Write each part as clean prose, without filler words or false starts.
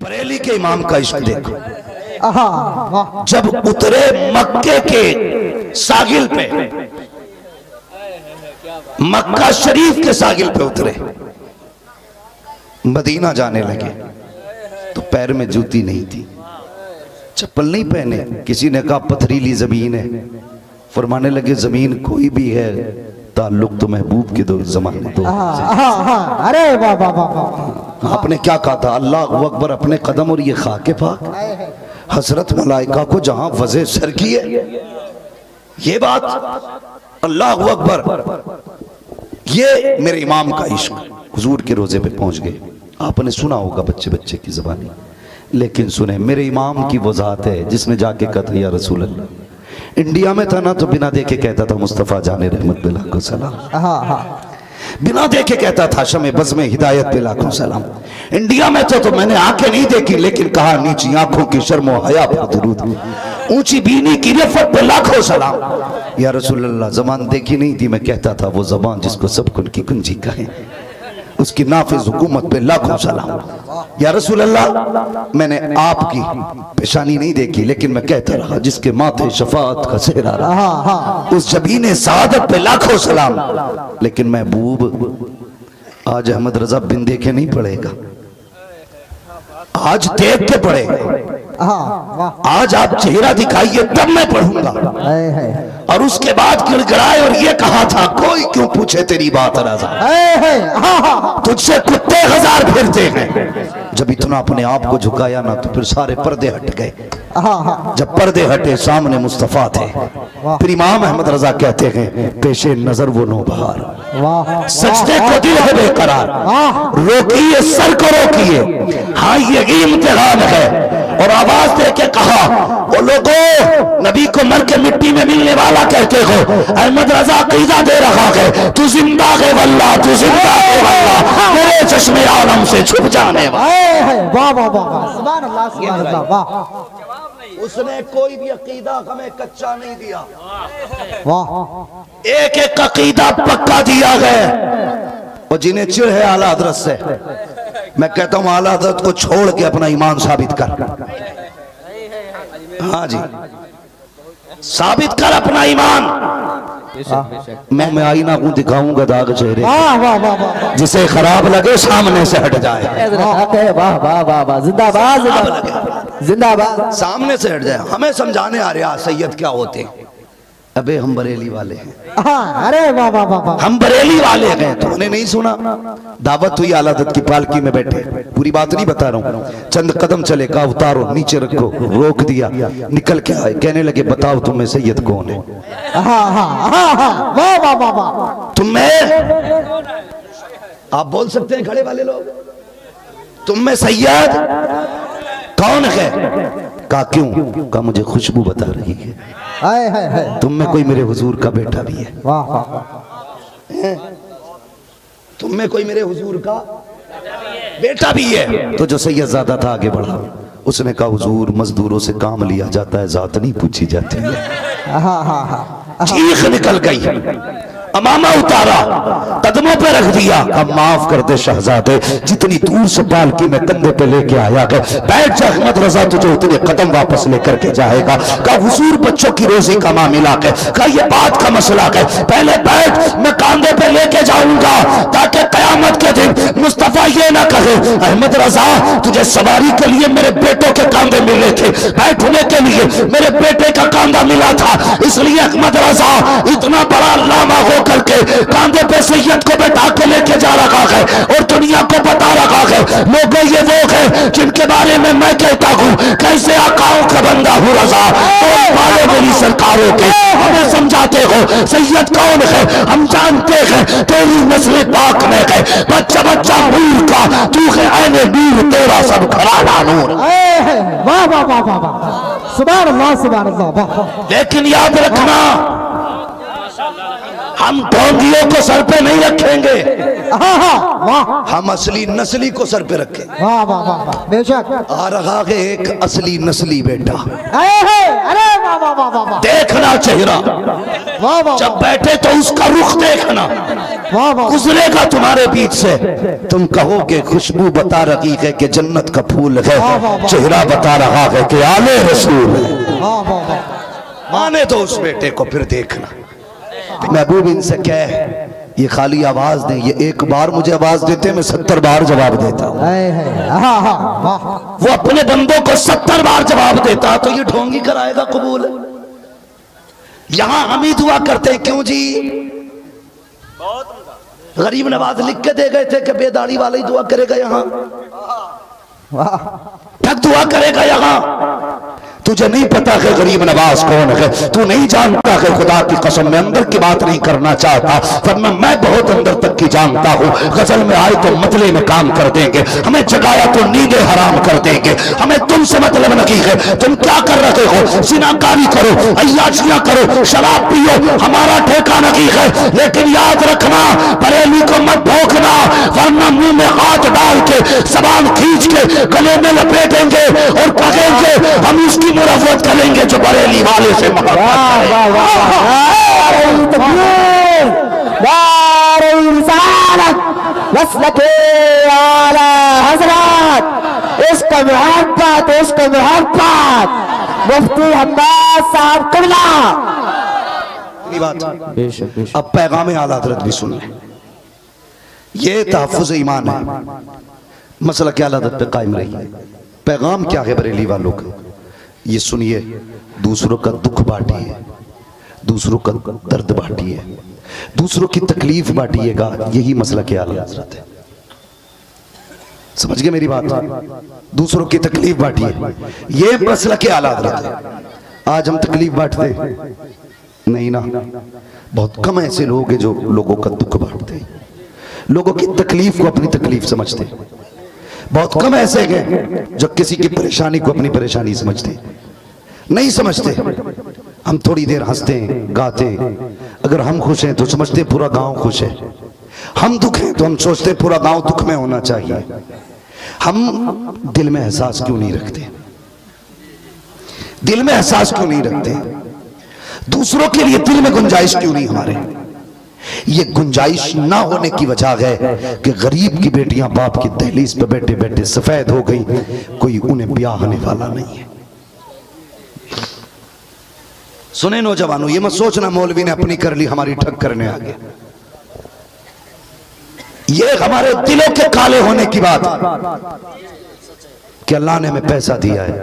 बरेली के इमाम का इश्क देखो। जब उतरे मक्के के सागिल पे, मक्का शरीफ के सागिल पे उतरे, मदीना जाने लगे तो पैर में जूती नहीं थी, चप्पल नहीं पहने। किसी ने कहा पथरीली जमीन है, फरमाने लगे जमीन कोई भी है, ताल्लुक तो महबूब के दो जमाने दो। अरे वाह वाह वाह। आपने क्या कहा था? अल्लाह अकबर अपने कदम और ये खाके पाक, हजरत मलाइका को जहां वज़े सर की है, ये बात अल्लाह अकबर। ये मेरे इमाम का इश्क हुजूर के रोजे पे पहुंच गए। आपने सुना होगा बच्चे बच्चे की ज़बानी, लेकिन सुने मेरे इमाम की वो ज़ात है जिसने जाके कहा या रसूल अल्लाह। इंडिया में था ना तो बिना देखे कहता था मुस्तफ़ा जाने रहमत पे लाखों सलाम। बिना देखे कहता था शमे बज़ में हिदायत पे लाखों सलाम। इंडिया में तो मैंने आंखें नहीं देखी, लेकिन कहा नीची आंखों की शर्म व हया पर दुरूद, ऊंची बीनी की रिफ़त पे लाखों सलाम। या रसूल अल्लाह ज़बान देखी नहीं थी, मैं कहता था वो ज़बान जिसको सब कुछ की कुंजी कहे, उसकी नाफिज हुकूमत पे लाखों सलाम। या रसूल अल्लाह मैंने आपकी पेशानी नहीं देखी, लेकिन मैं कहता रहा जिसके माथे शफाअत का सेहरा रहा, उस जबीने सादत पे लाखों सलाम। लेकिन महबूब आज अहमद रजा बिन देखे नहीं पड़ेगा, आज देख के पड़ेगा। आज आप चेहरा दिखाइए तब मैं पढ़ूंगा। और उसके बाद गिड़गिड़ाए और ये कहा था कोई क्यों पूछे तेरी बात रज़ा, तुझसे कुत्ते हजार फिरते हैं। जब इतना अपने आप को झुकाया ना तो फिर सारे पर्दे हट गए। जब पर्दे हटे सामने मुस्तफा थे। फिर इमाम अहमद रजा कहते हैं पेशे नजर वो नौबहार, सजदे को दिल है बेकरार, रोकिए सर को रोकिए, हाँ ये इम्तिहान है। और आवाज दे के कहा वो लोगों नबी को मर के मिट्टी में मिलने वाला कहते हो, अहमद रजा क़ीदा दे रहा है तू जिंदा है वल्लाह, तू जिंदा है वल्लाह, मेरे चश्मे आलम से छुप जाने वाला। वाह वाह वाह, सुभान अल्लाह सुभान अल्लाह। वाह, उसने कोई भी अकीदा हमें कच्चा नहीं दिया, वाह एक एक अकीदा पक्का दिया गया। और जिन्हें चिढ़ है आला हजरत से, मैं कहता हूं आला हजरत को छोड़ के अपना ईमान साबित कर। हाँ जी, साबित कर अपना ईमान। मैं आईना को दिखाऊंगा दाग चेहरे, जिसे खराब लगे सामने से हट जाए। वाह वाह वाह वाह, जिंदाबाद जिंदाबाद। सामने से हट जाए। हमें समझाने आ रहा सैयद क्या होते हैं। अबे हम बरेली वाले हैं। अरे वाह वाह वाह, हम बरेली वाले हैं। तुमने नहीं सुना? दावत हुई आला हज़रत की पालकी में बैठे, पूरी बात नहीं बता रहा हूँ। चंद कदम चले, कहा उतारो, नीचे रखो, रोक दिया, निकल के आए, कहने लगे बताओ तुम्हें सैयद कौन है? वाह वाह वाह वाह। तुम्हें आप बोल सकते हैं खड़े वाले लोग, तुम्हें सैयद कौन है? कहा क्यों? कहा मुझे खुशबू बता रही है तुम में कोई मेरे हुजूर का बेटा भी है। वाह वाह, तुम में कोई मेरे हुजूर का बेटा भी है। तो जो सैयदजादा था आगे बढ़ा, उसने कहा हुजूर मजदूरों से काम लिया जाता है, जात नहीं पूछी जाती है। चीख निकल गई, अमामा उतारा, कदमों पे रख दिया। अब माफ कर दे शहजादे, जितनी दूर से पालकी में कंधे पे लेके आया है, बैठ जा अहमद रजा, तुझे उतने कदम वापस लेकर के जाएगा। कहा हुजूर बच्चों की रोजी का मामला है। कहा ये बात का मसला है, पहले बैठ, मैं कंधे पे लेके जाऊंगा ताकि कयामत के दिन मुस्तफा ये ना कहे अहमद रजा तुझे सवारी के लिए मेरे बेटों के कांधे मिले थे, बैठने के लिए मेरे बेटे का कांधा मिला था, इसलिए अहमद रजा इतना बड़ा लामा हो करके कांधे पे सैयद को बैठा के लेके जा रहा है और दुनिया को बता रहा है लोगों ये वो है जिनके बारे में मैं कहता हूँ कैसे आकाओं का बंदा हूँ रजा, वाले मेरी सरकारों के हमें समझाते हो सैयद कौन है? हम जानते हैं तेरी नस्ल पाक में है, बच्चा बच्चा नूर का तू है, ऐने नूर तेरा सब घराना नूर। वाह वाह वाह वाह वाह, सुभान अल्लाह सुभान अल्लाह। लेकिन याद रखना हम ढोंगियों को सर पे नहीं रखेंगे, हम असली नस्ली को सर पे रखेंगे। वाह वाह वाह, बेशक। आ रहा है एक असली नस्ली बेटा, अरे वाह वाह वाह वाह, देखना चेहरा, वाह वाह, जब बैठे तो उसका रुख देखना, वाह वाह गुजरेगा तुम्हारे बीच से, तुम कहोगे खुशबू बता रही है कि जन्नत का फूल है, वाह, वाह, वाह। चेहरा बता रहा है कि आले रसूल है। वाह वाह वाह माने तो उस बेटे को फिर देखना। महबूब इनसे कह ये खाली आवाज दे, ये एक बार मुझे आवाज देते मैं 70 बार जवाब देता हूँ। हाँ हाँ वाह वो अपने बंदों को 70 बार जवाब देता तो ये ढोंगी कराएगा कबूल। यहां हम ही दुआ करते हैं, क्यों जी? गरीब नवाज लिख के दे गए थे कि बेदाढ़ी वाला ही दुआ करेगा यहाँ, वाह ठग दुआ करेगा यहाँ। तुझे नहीं पता कि गरीब नवाज कौन है, तू नहीं जानता कि खुदा की कसम में अंदर की बात नहीं करना चाहता, वरना मैं बहुत अंदर तक की जानता हूँ। गजल में आए तो मतले में काम कर देंगे, हमें जगाया तो नींदें हराम कर देंगे। हमें तुमसे मतलब नहीं है, तुम क्या कर रहे हो? सिनाकारी करो, अय्याशियां करो, शराब पियो, हमारा ठेका नहीं है। लेकिन याद रखना, बरेली को मत भोंकना, वरना मुंह में हाथ डाल के जबान खींच के गले में लपेटेंगे और कहेंगे हम उसकी मुराफत करेंगे जो बरेली वाले से मोहब्बत इसको मोहब्बत, इसको मोहब्बत मुफ्ती अब्बास साहब कुल्ला। बात अब पैगाम आला हज़रत भी सुन लें। ये तहफ़्फ़ुज़ ईमान है, मसला क्या आला हज़रत पे कायम रही। पैगाम क्या है बरेली वालों का, ये सुनिए। दूसरों का दुख बांटिए, दूसरों का दर्द बांटिए, दूसरों की तकलीफ बांटिएगा, यही मसला क्या आला हज़रत है। समझ गए मेरी बात? दूसरों की तकलीफ बांटिए, ये मसला क्या आला हज़रत है। आज हम तकलीफ बांटते नहीं ना, बहुत कम ऐसे लोग हैं जो लोगों का दुख बांटते हैं, लोगों की तकलीफ को अपनी तकलीफ समझते हैं। बहुत कम ऐसे हैं जो किसी की परेशानी को अपनी परेशानी समझते नहीं समझते। हम थोड़ी देर हंसते हैं, गाते हैं, अगर हम खुश हैं तो समझते पूरा गांव खुश है। हम दुख हैं तो हम सोचते पूरा गांव दुख में होना चाहिए। हम दिल में एहसास क्यों नहीं रखते? दिल में एहसास क्यों नहीं रखते? दूसरों के लिए दिल में गुंजाइश क्यों नहीं हमारे? ये गुंजाइश ना होने की वजह है कि गरीब की बेटियां बाप की दहलीज पे बैठे बैठे सफेद हो गई, कोई उन्हें ब्याहने वाला नहीं है। सुने नौजवानों, ये मत सोचना मौलवी ने अपनी कर ली हमारी ठग करने आ गया। ये हमारे दिलों के काले होने की बात कि अल्लाह ने हमें पैसा दिया है,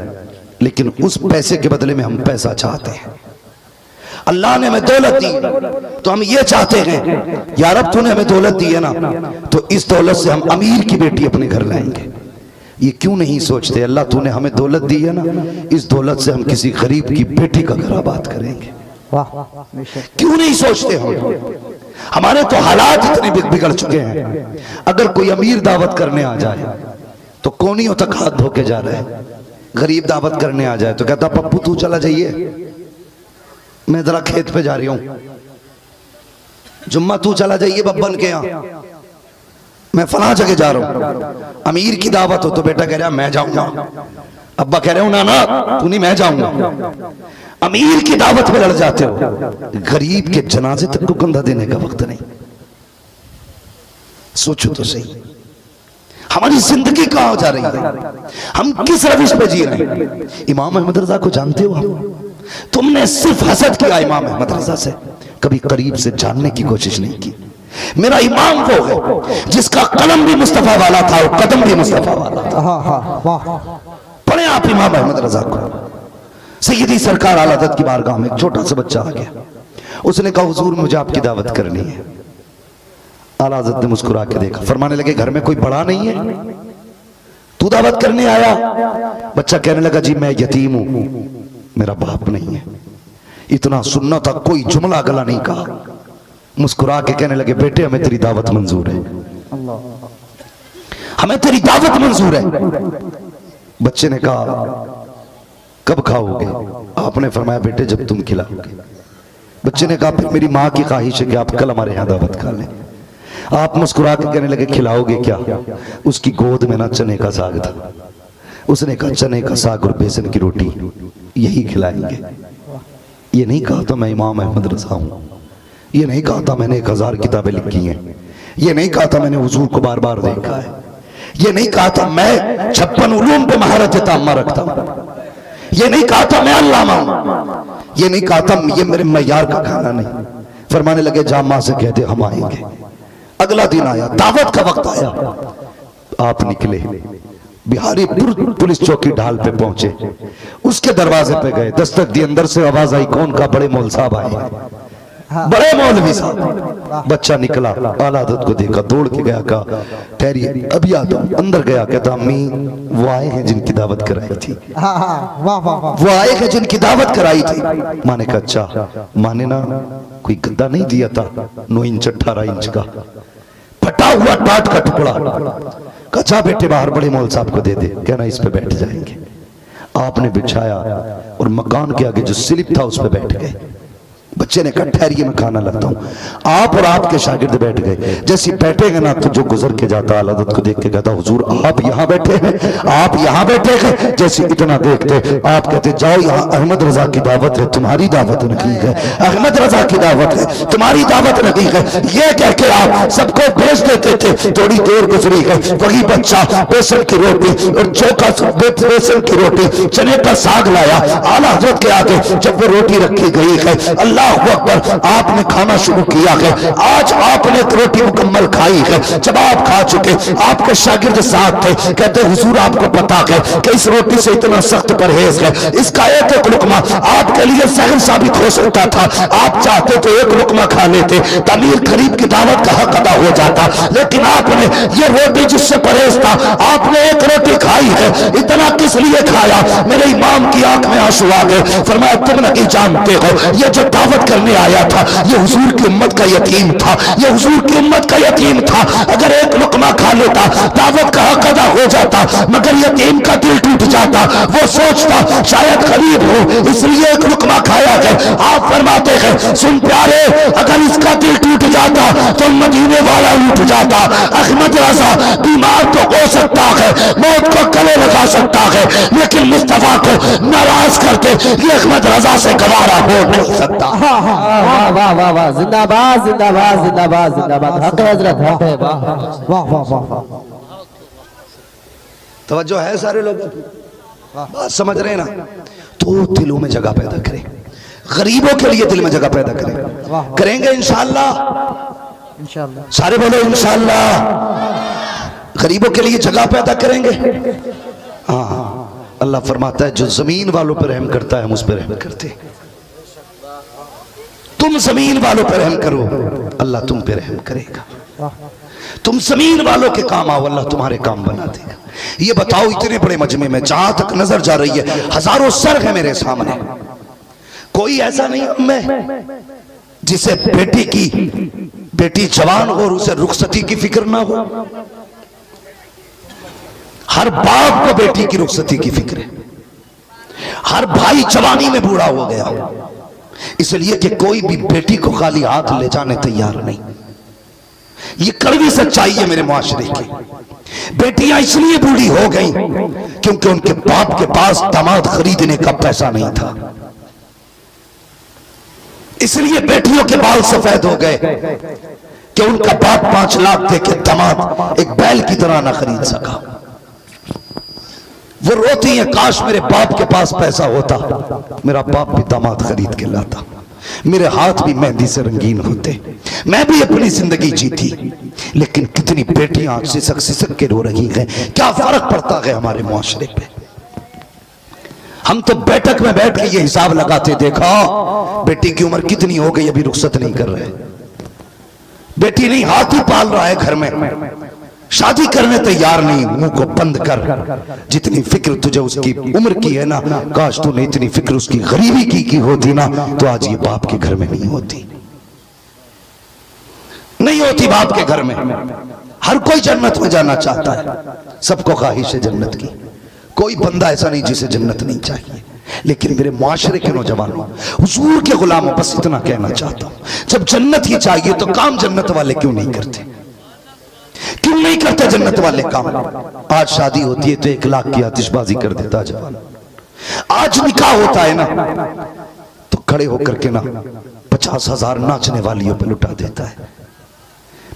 लेकिन उस पैसे के बदले में हम पैसा चाहते हैं। अल्लाह ने हमें दौलत दी तो हम ये चाहते हैं यार अब तूने हमें दौलत दी है ना, तो इस दौलत से हम अमीर की बेटी अपने घर लाएंगे। ये क्यों नहीं सोचते अल्लाह तूने हमें दौलत दी है ना, इस दौलत से हम किसी गरीब की बेटी का घर आबाद करेंगे। क्यों नहीं सोचते हम? हमारे तो हालात इतने बिगड़ चुके हैं, अगर कोई अमीर दावत करने आ जाए तो कोनियों तक हाथ धो के जा रहे हैं। गरीब दावत करने आ जाए तो कहता पप्पू तू चला जाइए, मैं जरा खेत पे जा रही हूं। जुम्मा तू चला जाइए बब्बन के यहाँ, मैं फला जगह जा रहा हूं। अमीर की दावत हो तो बेटा कह रहा मैं जाऊंगा, अब्बा कह रहे हो ना ना तू नहीं मैं जाऊंगा। अमीर की दावत में लड़ जाते हो, गरीब के जनाजे तक को कंधा देने का वक्त नहीं। सोचो तो सही, हमारी जिंदगी कहां हो जा रही है? हम किस रविश पे जी रहे हैं? इमाम अहमद रजा को जानते हो आप? तुमने सिर्फ हसद किया इमाम अहमद रजा से, कभी करीब से जानने की कोशिश नहीं की। मेरा इमाम वो है जिसका कलम भी मुस्तफा वाला था और कदम भी मुस्तफा वाला था। पढ़े आप इमाम अहमद रजा को। सैयदी सरकार आला हज़रत की बारगाह में एक छोटा सा बच्चा आ गया, उसने कहा हुजूर मुझे आपकी दावत करनी है। आला हज़रत ने मुस्कुरा के देखा, फरमाने लगे घर में कोई बड़ा नहीं है, तू दावत करने आया? बच्चा कहने लगा जी मैं यतीम हूं, मेरा बाप नहीं है। इतना सुनना था, कोई जुमला गला नहीं कहा। मुस्कुरा के कहने लगे बेटे हमें तेरी दावत मंजूर है, हमें तेरी दावत मंजूर है। बच्चे ने कहा कब खाओगे? आपने फरमाया बेटे जब तुम खिलाओगे। बच्चे ने कहा फिर मेरी माँ की ख्वाहिश है कि आप कल हमारे यहाँ दावत खा लें। आप मुस्कुरा के कहने लगे खिलाओगे क्या? उसकी गोद में ना चने का साग था, उसने कहा चने का साग और बेसन की रोटी यही खिलाएंगे। ये नहीं कहा तो मैं इमाम अहमद रजा हूं, ये नहीं कहा था मैंने 1000 किताबें लिखी हैं, ये नहीं कहा था मैंने हुजूर को बार बार देखा है, ये नहीं कहा था मैं 56 उलूम पे महारत ताम्मा रखता हूं, ये नहीं कहा था मैं अल्लामा हूं, ये नहीं कहा था ये मेरे मैयार का खाना नहीं। फरमाने लगे जामा से कहते हम आएंगे। अगला दिन आया, दावत का वक्त आया, आप निकले, बिहारी पुलिस चौकी ढाल पे पहुंचे, उसके दरवाजे पे गए, दस्तक दी, अंदर से आवाज आई कौन का? बड़े मौल साहब आए, बड़े मौलवी साहब। बच्चा निकला, आला हज़रत को देखा, दौड़ के गया, कहा ठहरिए अभी आता हूं। अंदर गया, कहता अम्मी वो आए हैं जिनकी दावत कराई थी, वो आए हैं जिनकी दावत कराई थी। माँ ने कहा अच्छा, माँ ने ना कोई गद्दा नहीं दिया था 9 इंच 18 इंच का फटा हुआ टाट का टुकड़ा, कचा बेटे बाहर बड़े मौल साहब को दे दे, कहना इस पे बैठ जाएंगे। आपने बिछाया और मकान के आगे जो स्लिप था उस पे बैठ गए। बच्चे ने कहा ठहरिए मैं खाना लाता हूं। आप और आपके शागिर्द बैठ गए। जैसे बैठेंगे ना तो जो गुजर के जाता आला हज़रत को देख के कहता हुजूर आप यहाँ बैठे हैं, आप यहाँ बैठे हैं। जैसे इतना देखते आप कहते जाओ यहाँ अहमद रजा की दावत है, तुम्हारी दावत नहीं है, अहमद रजा की दावत है, तुम्हारी दावत नहीं है। ये कह के आप सबको भेज देते थे। थोड़ी देर गुजरी है, वही बच्चा बेसन की रोटी और चौका बेसन की रोटी चने का साग लाया। आला हज़रत के आगे जब वो रोटी रखी गई है, अल्लाह अकबर, आपने खाना शुरू किया है। आज आपने एक रोटी मुकम्मल खाई है। जब आप खा चुके, आपके शागिर्द साथ थे, कहते हुजूर आपको पता है कि इस रोटी से इतना सख्त परहेज है, इसका एक एक लुकमा आपके लिए सहर साबित हो सकता था। आप चाहते तो एक लुकमा खा लेते, तमीर करीब की दावत का हक अदा हो जाता, लेकिन आपने ये रोटी जिससे परहेज था, आपने एक रोटी खाई है। इतना किस लिए खाया? मेरे इमाम की आंख में आंसू आ गए। फरमाया तुम नहीं जानते हो, ये जो दावत करने आया था ये हुजूर की उम्मत का यतीम था, ये हुजूर की उम्मत का यतीम था। अगर एक लुकमा खा लेता दावत का हक अदा हो जाता, मगर यतीम का दिल टूट जाता। वो सोचता शायद गरीब हो इसलिए एक लुकमा खाया है। आप फरमाते हैं सुन प्यारे, अगर इसका दिल टूट जाता तो मदीने वाला उठ जाता। अहमद रजा बीमार तो हो सकता है, मौत को गले लगा सकता है, लेकिन मुस्तफा को नाराज करके ये अहमद रजा से गवारा हो नहीं सकता। वाह वाह वाह वाह, जिंदाबाद जिंदाबाद जिंदाबाद जिंदाबाद, हक है हजरत, हक है। वाह वाह वाह वाह, तवज्जो है सारे लोगों की, बात समझ रहे हैं ना? तो दिलों में जगह पैदा करें, गरीबों के लिए दिल में जगह पैदा करें। करेंगे इंशाअल्लाह, इंशाअल्लाह। सारे बोलो इंशाअल्लाह। गरीबों के लिए जगह पैदा करेंगे। हाँ, अल्लाह फरमाता है जो जमीन वालों पर रहम करता है हम उस पर रहम करते हैं। तुम जमीन वालों पर रहम करो, अल्लाह तुम पे रहम करेगा। तुम जमीन वालों के काम आओ, अल्लाह तुम्हारे काम बना देगा। ये बताओ इतने बड़े मजमे में जहां तक नजर जा रही है हजारों सर है मेरे सामने, कोई ऐसा नहीं मैं जिसे बेटी जवान हो और उसे रुखसती की फिक्र ना हो। हर बाप को बेटी की रुखसती की फिक्र है। हर भाई जवानी में बूढ़ा हो गया, इसलिए कि कोई भी बेटी को खाली हाथ ले जाने तैयार नहीं। ये कड़वी सच्चाई है मेरे मुआशरे की। बेटियां इसलिए बूढ़ी हो गई क्योंकि उनके बाप के पास दामाद खरीदने का पैसा नहीं था, इसलिए बेटियों के बाल सफेद हो गए कि उनका बाप 5 लाख दे के दामाद एक बैल की तरह ना खरीद सका। वो रोती है काश मेरे बाप के पास पैसा होता, मेरा बाप भी दामाद खरीद के लाता, मेरे हाथ भी मेहंदी से रंगीन होते, मैं भी अपनी जिंदगी जीती। लेकिन कितनी बेटियां सिसक सिसक के रो रही हैं। क्या फर्क पड़ता है हमारे मुआशरे पे? हम तो बैठक में बैठ के ये हिसाब लगाते, देखा बेटी की उम्र कितनी हो गई अभी रुखसत नहीं कर रहे, बेटी नहीं हाथी पाल रहा है घर में, शादी करने तैयार नहीं, मुंह को बंद कर। जितनी फिक्र तुझे उसकी उम्र की है ना, काश तूने इतनी फिक्र उसकी गरीबी की होती ना, तो आज ये बाप के घर में नहीं होती, नहीं होती बाप के घर में। हर कोई जन्नत में जाना चाहता है, सबको ख्वाहिश है जन्नत की, कोई बंदा ऐसा नहीं जिसे जन्नत नहीं चाहिए। लेकिन मेरे मुआशरे के नौजवानों, हुजूर के गुलामों, बस इतना कहना चाहता हूं, जब जन्नत ही चाहिए तो काम जन्नत वाले क्यों नहीं करते? क्यों नहीं करते जन्नत वाले काम? आज शादी होती है तो 1 लाख की आतिशबाजी कर देता जवान। आज निकाह होता है ना तो खड़े होकर के ना 50,000 नाचने वालियों पे लुटा देता है।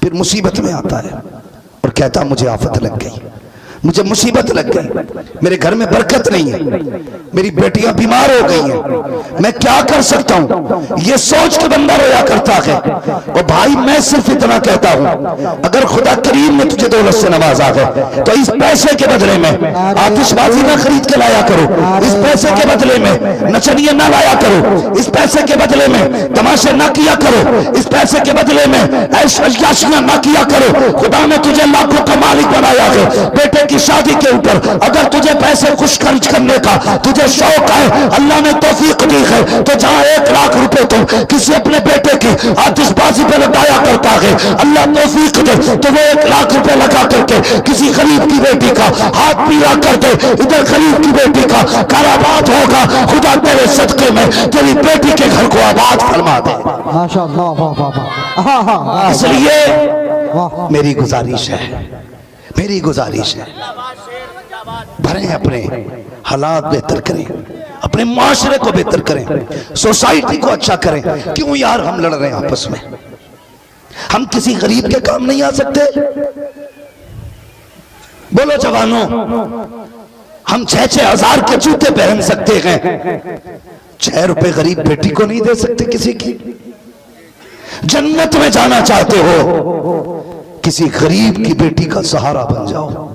फिर मुसीबत में आता है और कहता मुझे आफत लग गई, मुझे मुसीबत लग गई, मेरे घर में बरकत नहीं है, मेरी बेटियां बीमार हो गई हैं, मैं क्या कर सकता हूं। ये सोच के बंदा रोया करता है। और भाई मैं सिर्फ इतना कहता हूं, अगर खुदा करीम ने तुझे दौलत से नवाजा है तो इस पैसे के बदले में आतिशबाजी ना खरीद के लाया करो, इस पैसे के बदले में नचनिया ना लाया करो, इस पैसे के बदले में तमाशे ना किया करो, इस पैसे के बदले में ऐशयाशियां ना किया करो। खुदा ने तुझे लाखों का मालिक बनाया है। बेटे की शादी के ऊपर अगर तुझे पैसे खुश खर्च करने का तुझे शौक है, अल्लाह ने तौफीक दी है, तो जहां 1 लाख रुपए तुम किसी अपने बेटे की आतिशबाजी पे लगाया करता है, अल्लाह तौफीक दे तो वो 1 लाख रुपए लगा करके किसी गरीब की बेटी का हाथ पीला कर दे, इधर गरीब की बेटी का घर आबाद होगा। खुदा तेरे सदके में तेरी बेटी के घर को आबाद फरमा दे। माशाअल्लाह, वाह वाह वाह। इसलिए मेरी गुजारिश है, मेरी गुजारिश है, भरें अपने हालात बेहतर करें, अपने माशरे को बेहतर करें, सोसाइटी को अच्छा करें। क्यों यार हम लड़ रहे हैं आपस में? हम किसी गरीब के काम नहीं आ सकते? बोलो जवानों, हम 6-6 हजार के जूते पहन सकते हैं, 6 रुपए गरीब बेटी को नहीं दे सकते किसी की? जन्नत में जाना चाहते हो, किसी गरीब की बेटी का सहारा बन जाओ।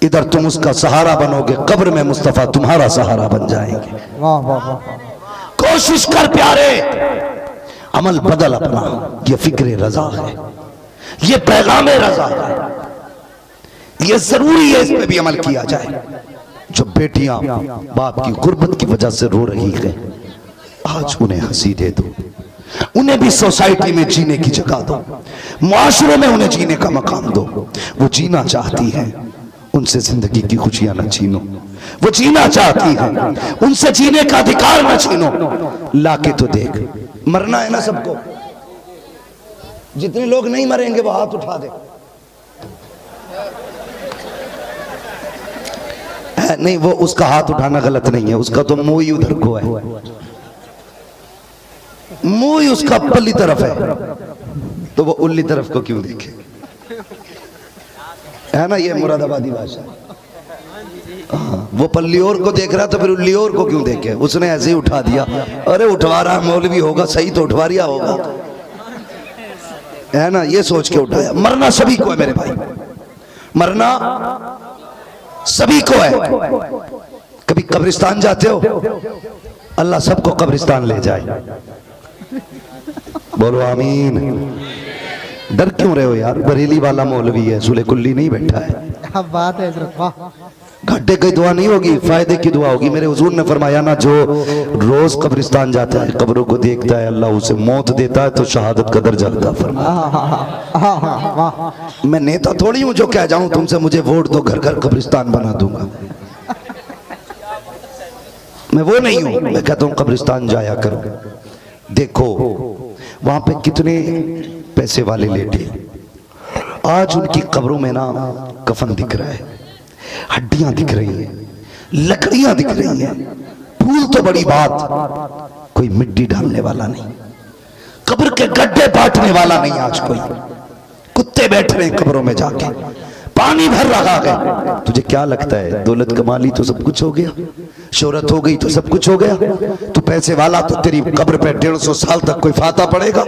इधर तुम उसका सहारा बनोगे, कब्र में मुस्तफा तुम्हारा सहारा बन जाएंगे। वाह वाह वाह। कोशिश कर प्यारे, अमल बदल अपना। ये फिक्र रजा है, ये पैगाम रजा है, ये जरूरी है, इस पे भी अमल किया जाए। जो बेटियां बाप की गुर्बत की वजह से रो रही है, आज उन्हें हंसी दे दो, उन्हें भी सोसाइटी में जीने की जगह दो, मुआशरे में उन्हें जीने का मकाम दो। वो जीना चाहती हैं, उनसे जिंदगी की खुशियां न छीनो। वो जीना चाहती हैं, उनसे जीने का अधिकार न छीनो। लाके तो देख, मरना है ना सबको। जितने लोग नहीं मरेंगे वो हाथ उठा दे। नहीं, वो उसका हाथ उठाना गलत नहीं है, उसका तो मुंह ही उधर को है, मुंह ही उसका पल्ली तरफ है, तो वो उल्ली तरफ को क्यों देखे? है ना, ये मुरादाबादी भाषा। वो पल्ली और को देख रहा तो फिर उल्ली और को क्यों देखे? उसने ऐसे ही उठा दिया। अरे उठवा रहा मौलवी होगा, सही तो उठवा रिया होगा, है ना, ये सोच के उठाया। मरना सभी को है मेरे भाई, मरना सभी को है। कभी कब्रिस्तान जाते हो? अल्लाह सबको कब्रिस्तान ले जाए। बोलो आमीन। डर क्यों रहे हो यार? बरेली वाला मौलवी है, सूले कुल्ली नहीं बैठा है। अब बात है हजरत, वाह। घाटे की दुआ नहीं होगी, फायदे की दुआ होगी। मेरे हुजूर ने फरमाया ना, जो रोज कब्रिस्तान जाता है, कब्रों को देखता है, अल्लाह उसे मौत देता है तो शहादत का दर्जा अता फरमाता। मैं नेता थोड़ी हूं जो कह जाऊं तुमसे मुझे वोट दो, घर घर कब्रिस्तान बना दूंगा। मैं वो नहीं हूं। मैं कहता हूं कब्रिस्तान जाया करो, देखो वहां पे कितने पैसे वाले लेटे, आज उनकी कब्रों में ना कफन दिख रहा है, हड्डियां दिख रही हैं, लकड़ियां दिख रही हैं, फूल तो बड़ी बात, कोई मिट्टी डालने वाला नहीं, कब्र के गड्ढे बांटने वाला नहीं। आज कोई कुत्ते बैठ रहे हैं कब्रों में जाके, पानी भर रहा है। तुझे क्या लगता है दौलत कमा ली तो सब कुछ हो गया, शोहरत हो गई तो सब कुछ हो गया? तू पैसे वाला तो तेरी कब्र पे 150 साल तक कोई फाता पड़ेगा।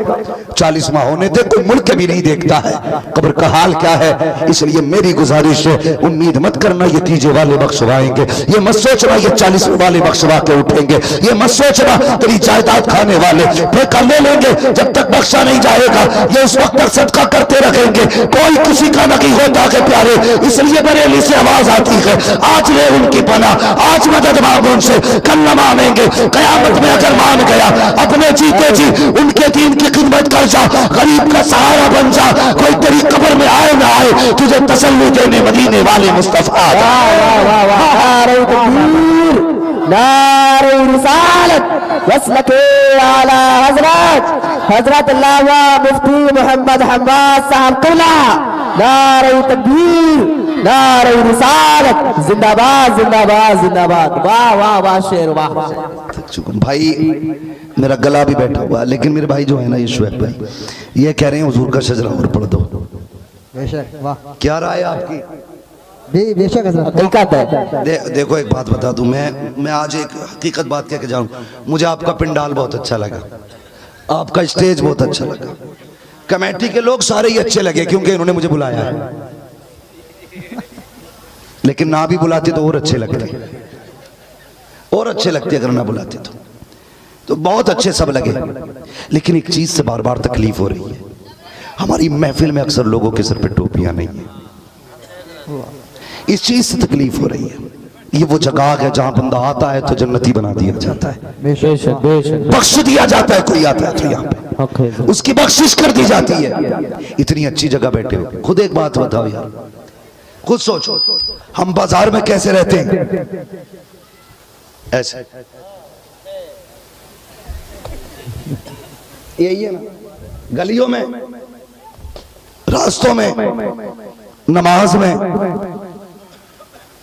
40 माह होने दे, कोई मुड़ के भी नहीं देखता है कब्र का हाल क्या है। इसलिए मेरी गुजारिश है, उम्मीद मत करना ये तीजे वाले बख्शवाएंगे, ये मत सोचना ये 40 वाले बख्शवा के उठेंगे, ये मत सोचना तेरी जायदाद खाने वाले ठेका ले लेंगे, जब तक बख्शा नहीं जाएगा ये उस वक्त तक सदका करते रखेंगे। कोई किसी का नहीं होता है प्यारे, इसलिए बरेली से आवाज आती है, आज ले उनकी पनाह, आज मदद मांगो उनसे, कल न मानेंगे, कयामत में अगर मान गया अपने जीते जी उनके दीन की खिदमत कर जा, गरीब का सहारा बन जा। कोई तेरी कब्र में आए ना आए, तुझे तसल्ली देने मदीने वाले मुस्तफा। नारे रिसालत वस्लके आला हजरत अल्लामा मुफ्ती मोहम्मद हम्माद साहब कुला। नारे तकबीर, नारे रिसालत जिंदाबाद जिंदाबाद जिंदाबाद। वाह वाह वाह शेर वाह। भाई मेरा गला भी बैठा हुआ, लेकिन मेरे भाई जो है ना ये शुएब भाई, ये कह रहे हैं हुजूर का शजरा और पढ़ दो। बेशक वाह। क्या राय है आपकी? बेशक हकीकत है। देखो एक बात बता दूं, मैं आज एक हकीकत बात कह के जाऊं, मुझे आपका पिंडाल बहुत अच्छा लगा, आपका स्टेज बहुत अच्छा लगा, कमेटी के लोग सारे ही अच्छे लगे क्योंकि इन्होंने मुझे बुलाया है, लेकिन ना भी बुलाते तो और अच्छे लगते, और अच्छे लगते अगर ना बुलाते तो बहुत अच्छे सब लगे। लेकिन एक चीज से बार बार तकलीफ हो रही है, हमारी महफिल में अक्सर लोगों के सर पे टोपियां नहीं है, इस चीज से तकलीफ हो रही है। ये वो जगह है जहां बंदा आता है तो जन्नती बना दिया जाता है, बेशक बेशक बख्श दिया जाता है, कोई आता है तो यहाँ पे उसकी बख्शिश कर दी जाती है। इतनी अच्छी जगह बैठे हो, खुद एक बात बताओ यार, खुद सोचो, हम बाजार में कैसे रहते हैं, ऐसे यही है ना, गलियों में, रास्तों में, नमाज में,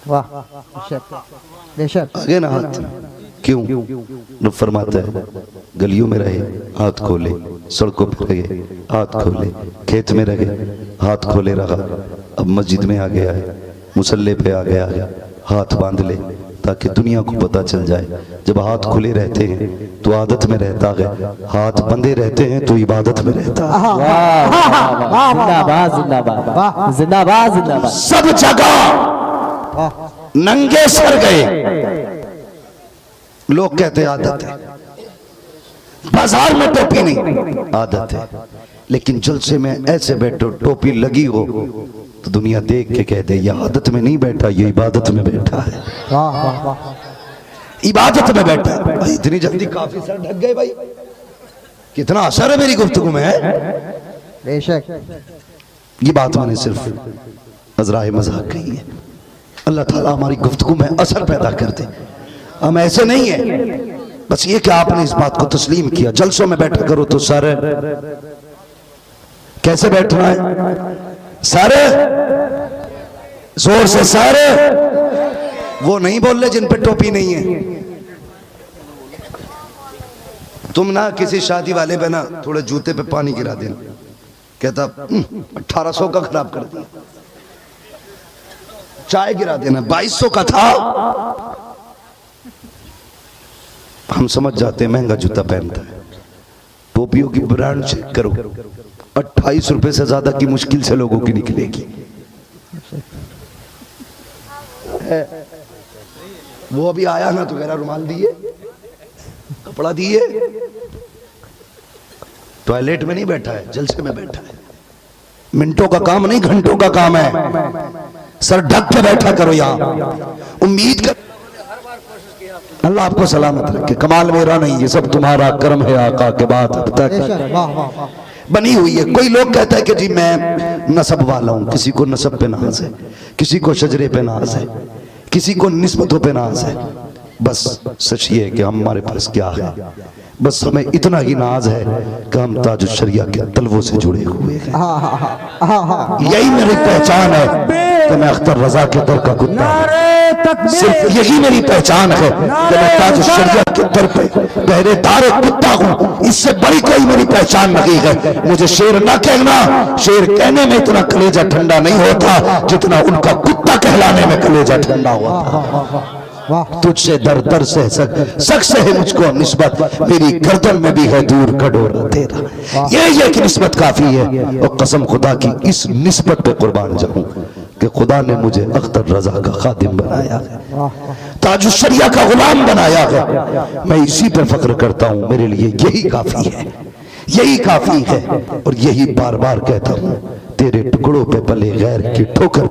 वाह बेशक। आगे ना हाथ क्यों? रब फरमाता है गलियों में रहे हाथ खोले, सड़कों पर रहे हाथ खोले, खेत में रहे हाथ खोले रहा, अब मस्जिद में आ गया है, मुसल्ले पे आ गया है, हाथ बांध ले ताकि दुनिया को पता चल जाए। जब हाथ खुले रहते हैं तो आदत में रहता है, हाथ बंधे रहते हैं तो इबादत में रहता है। जिंदाबाद जिंदाबाद जिंदाबाद जिंदाबाद। सब जगह नंगे सर गए, लोग कहते हैं आदत है, बाजार में टोपी नहीं आदत है, लेकिन जलसे में ऐसे बैठो टोपी लगी हो तो दुनिया देख के कहते ये आदत में नहीं बैठा, ये इबादत में बैठा है, इबादत में बैठा है। भाई इतनी जल्दी काफी सर ढक गए भाई, कितना असर है मेरी गुफ्तगू में है। बेशक ये बात मैंने सिर्फ अजराए मजाक कही है, अल्लाह ताला हमारी गुफ्तगू में असर पैदा कर दे। हम ऐसे नहीं है, बस ये कि आपने इस बात को तस्लीम किया। जलसों में बैठा करो तो सारे कैसे बैठना है, सारे जोर से सारे, वो नहीं बोल रहे जिन पे टोपी नहीं है। तुम ना किसी शादी वाले पे ना थोड़े जूते पे पानी गिरा देना, कहता 1800 का खराब कर दिया, चाय गिरा देना 2200 का था, हम समझ जाते हैं महंगा जूता पहनता है। टोपियों की ब्रांड चेक करो, 28 रुपए से ज्यादा की मुश्किल से लोगों की निकलेगी। वो अभी आया ना तो कह रहा रुमाल दिए, कपड़ा दिए, टॉयलेट में नहीं बैठा है, जलसे में बैठा है। मिनटों का काम नहीं घंटों का काम है, सर ढक के बैठा करो। यहाँ उम्मीद कर अल्लाह आपको सलामत रखे, कमाल मेरा नहीं, ये सब तुम्हारा कर्म है आका के बाद अब तक बनी हुई है। कोई लोग कहता है कि जी मैं नसब वाला हूं, किसी को नसब पे नाज है, किसी को शजरे पे नाज है, किसी को निस्बतों पे नाज है। बस सच ये है कि हमारे पास क्या है, बस हमें इतना ही नाज है कि हम ताज शरिया के तलवों से जुड़े हुए हैं। यही मेरी पहचान है कि मैं अख्तर रजा के दर का कुत्ता हूं। सिर्फ यही मेरी पहचान है कि मैं ताज शरिया के दर पे पहरेदार कुत्ता हूं। इससे बड़ी कोई मेरी पहचान नहीं है। मुझे शेर ना कहना, शेर कहने में इतना कलेजा ठंडा नहीं होता जितना उनका कुत्ता कहलाने में कलेजा ठंडा हुआ। तुझसे दर दर से शख्स है मुझको निस्बत, मेरी गर्दन में भी है दूर कटोरा तेरा। ये कि निस्बत काफी है, और कसम खुदा की इस निस्बत पे कुर्बान जाऊं कि खुदा ने मुझे अख्तर रजा का खादिम बनाया है, ताजुश शरिया का गुलाम बनाया है। मैं इसी पर फख्र करता हूं, मेरे लिए यही काफी है, यही काफी है। और यही बार बार कहता हूं, तेरे टुकड़ों पे पले गैर की ठोकर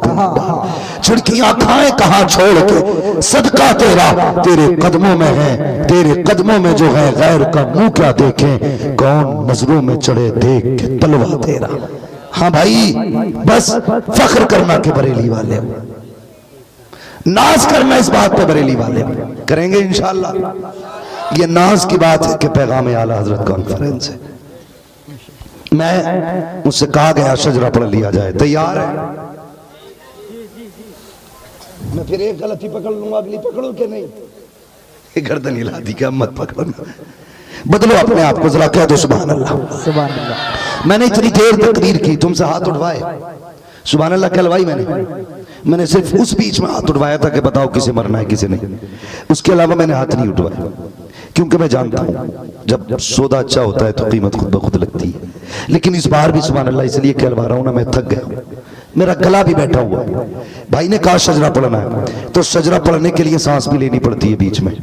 छिड़कियां खाए कहां छोड़ के, सदका तेरा तेरे कदमों में है, तेरे कदमों में जो है गैर का मुंह क्या देखें, कौन नजरों में चढ़े देख के तलवा तेरा। हाँ भाई, बस फख्र करना के बरेली वाले हो, नाज करना इस बात पे बरेली वाले हो, करेंगे इंशाअल्लाह। ये नाज की बात है कि पैगाम आला हजरत कॉन्फ्रेंस है। मैं मुझसे कहा गया शजरा पढ़ लिया जाए, तैयार है? मैं फिर एक गलती पकड़ लूंगा, अगली पकड़ू कि नहीं? ये गर्दन हिला दी क्या? मत पकड़ना, बदलो अपने आप को जरा, कह दो सुभान अल्लाह। सुभान अल्लाह। मैंने इतनी देर तकरीर की, तुमसे हाथ उठवाए, सुभान अल्लाह कहलवाई मैंने सिर्फ उस बीच में हाथ उठवाया था कि बताओ किसे मरना है किसे नहीं। उसके अलावा मैंने हाथ नहीं उठवाया, क्योंकि मैं जानता हूँ जब सौदा अच्छा होता है तो कीमत खुद ब खुद लगती है। लेकिन इस बार भी सुभान अल्लाह इसलिए कहलवा रहा हूँ ना, मैं थक गया हूँ, मेरा गला भी बैठा हुआ है। भाई ने कहा शजरा पढ़ना है, तो शजरा पढ़ने के लिए सांस भी लेनी पड़ती है बीच में।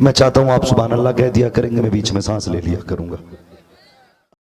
मैं चाहता हूँ आप सुभान अल्लाह कह दिया करेंगे, मैं बीच में सांस ले लिया करूंगा।